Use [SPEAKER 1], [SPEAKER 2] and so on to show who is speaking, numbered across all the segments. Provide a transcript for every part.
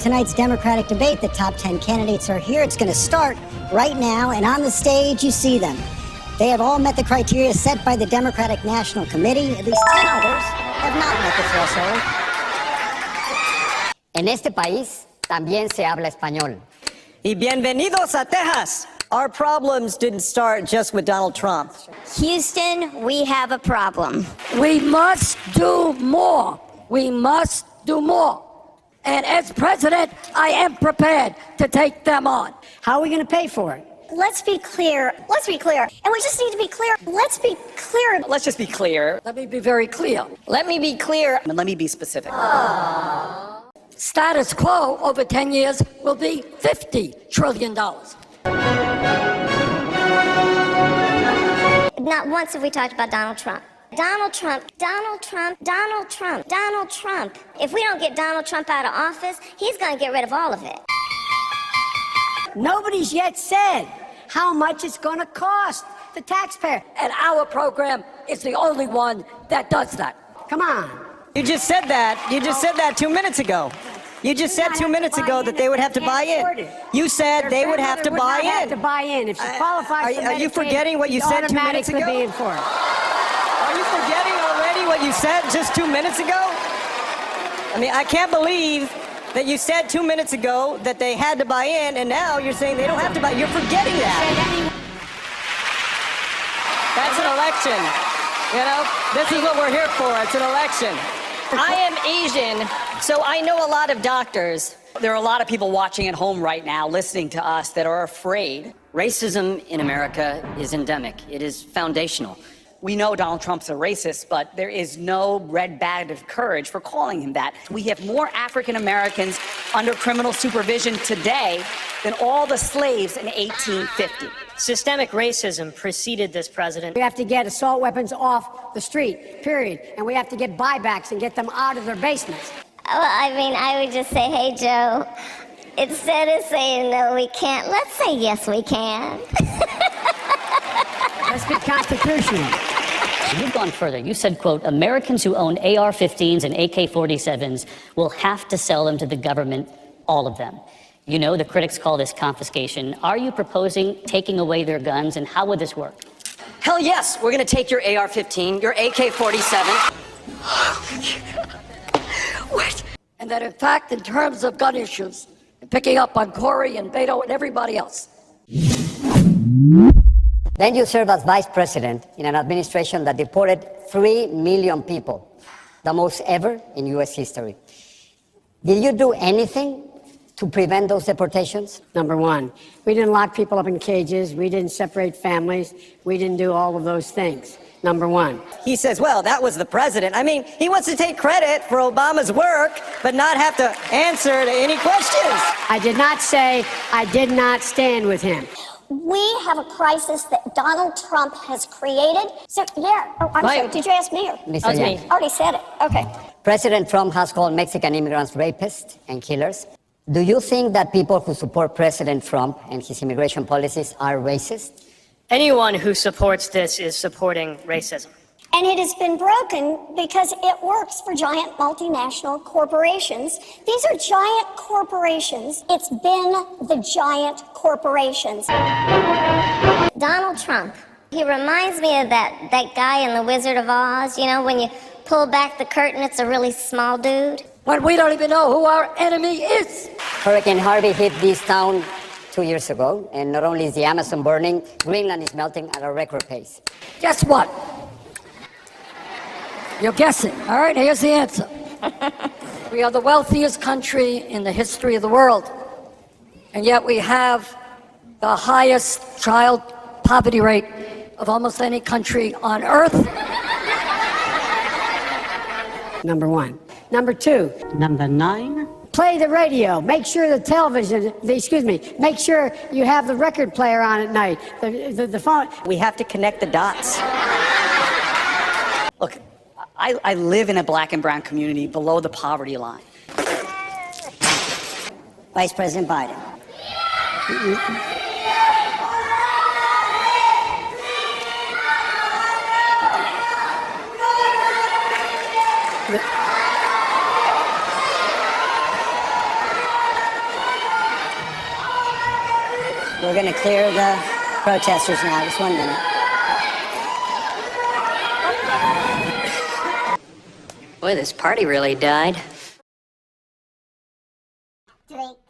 [SPEAKER 1] tonight's Democratic debate. The top 10 candidates are here. It's going to start right now, and on the stage, you see them. They have all met the criteria set by the Democratic National Committee. At least 10 others have not met the threshold.
[SPEAKER 2] En este país también se habla español.
[SPEAKER 3] Y bienvenidos a Texas. Our problems didn't start just with Donald Trump.
[SPEAKER 4] Houston, we have a problem.
[SPEAKER 5] We must do more. We must do more. And as president, I am prepared to take them on.
[SPEAKER 1] How are we going to pay for it?
[SPEAKER 4] Let's be clear. Let's be clear. And we just need to be clear. Let's be clear.
[SPEAKER 3] Let's just be clear.
[SPEAKER 5] Let me be very clear.
[SPEAKER 3] Let me be clear. And let me be specific.
[SPEAKER 5] Status quo over 10 years will be $50 trillion.
[SPEAKER 4] Not once have we talked about Donald Trump. Donald Trump, Donald Trump, Donald Trump, Donald Trump. If we don't get Donald Trump out of office, he's going to get rid of all of it.
[SPEAKER 1] Nobody's yet said how much it's going to cost the taxpayer.
[SPEAKER 5] And our program is the only one that does that.
[SPEAKER 1] Come on.
[SPEAKER 3] You just said that. You just said that 2 minutes ago. You just said 2 minutes ago that they would have to buy in. You said they would have to buy in.
[SPEAKER 1] To buy in. If she qualifies for Medicaid,
[SPEAKER 3] are you forgetting what you said 2 minutes ago?
[SPEAKER 1] Be in for it.
[SPEAKER 3] Are you forgetting already what you said just 2 minutes ago? I mean, I can't believe that you said 2 minutes ago that they had to buy in, and now you're saying they don't have to buy. You're forgetting that. That's an election. You know, this is what we're here for. It's an election. I am Asian, so I know a lot of doctors. There are a lot of people watching at home right now, listening to us, that are afraid.
[SPEAKER 6] Racism in America is endemic. It is foundational.
[SPEAKER 3] We know Donald Trump's a racist, but there is no red badge of courage for calling him that. We have more African Americans under criminal supervision today than all the slaves in 1850.
[SPEAKER 7] Systemic racism preceded this president.
[SPEAKER 1] We have to get assault weapons off the street, period. And we have to get buybacks and get them out of their basements.
[SPEAKER 4] Well, I mean, I would just say, hey, Joe, instead of saying no, we can't, let's say yes, we can.
[SPEAKER 1] Let's be constitutional.
[SPEAKER 6] You've gone further. You said, quote, Americans who own AR-15s and AK-47s will have to sell them to the government, all of them. You know, the critics call this confiscation. Are you proposing taking away their guns, and how would this work?
[SPEAKER 3] Hell yes, we're gonna take your AR-15, your AK-47.
[SPEAKER 5] What? And that, in fact, in terms of gun issues, picking up on Corey and Beto and everybody else.
[SPEAKER 2] Then you serve as vice president in an administration that deported 3 million people, the most ever in U.S. history. Did you do anything to prevent those deportations?
[SPEAKER 1] Number one, we didn't lock people up in cages. We didn't separate families. We didn't do all of those things. Number one.
[SPEAKER 3] He says, well, that was the president. I mean, he wants to take credit for Obama's work, but not have to answer to any questions.
[SPEAKER 1] I did not say I did not stand with him.
[SPEAKER 4] We have a crisis that Donald Trump has created. So, yeah. Oh, I'm sorry. Did you ask me?
[SPEAKER 2] Mr. Yang.
[SPEAKER 4] Already said it. Okay.
[SPEAKER 2] President Trump has called Mexican immigrants rapists and killers. Do you think that people who support President Trump and his immigration policies are racist?
[SPEAKER 7] Anyone who supports this is supporting racism.
[SPEAKER 4] And it has been broken because it works for giant multinational corporations. These are giant corporations. It's been the giant corporations. Donald Trump, he reminds me of that guy in The Wizard of Oz. You know, when you pull back the curtain, it's a really small dude.
[SPEAKER 5] When we don't even know who our enemy is.
[SPEAKER 2] Hurricane Harvey hit this town 2 years ago, and not only is the Amazon burning, Greenland is melting at a record pace.
[SPEAKER 5] Guess what? You're guessing. All right, here's the answer. We are the wealthiest country in the history of the world, and yet we have the highest child poverty rate of almost any country on earth.
[SPEAKER 1] Number one. Number two.
[SPEAKER 6] Number 9.
[SPEAKER 1] Play the radio. Make sure the television, make sure you have the record player on at night, the phone.
[SPEAKER 3] We have to connect the dots. Look, I live in a black and brown community below the poverty line.
[SPEAKER 1] Vice President Biden. We're going to clear the protesters now. Just 1 minute.
[SPEAKER 8] Boy, this party really died.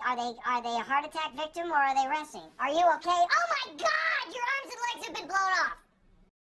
[SPEAKER 9] Are they a heart attack victim or are they resting? Are you okay? Oh my God! Your arms and legs have been blown off!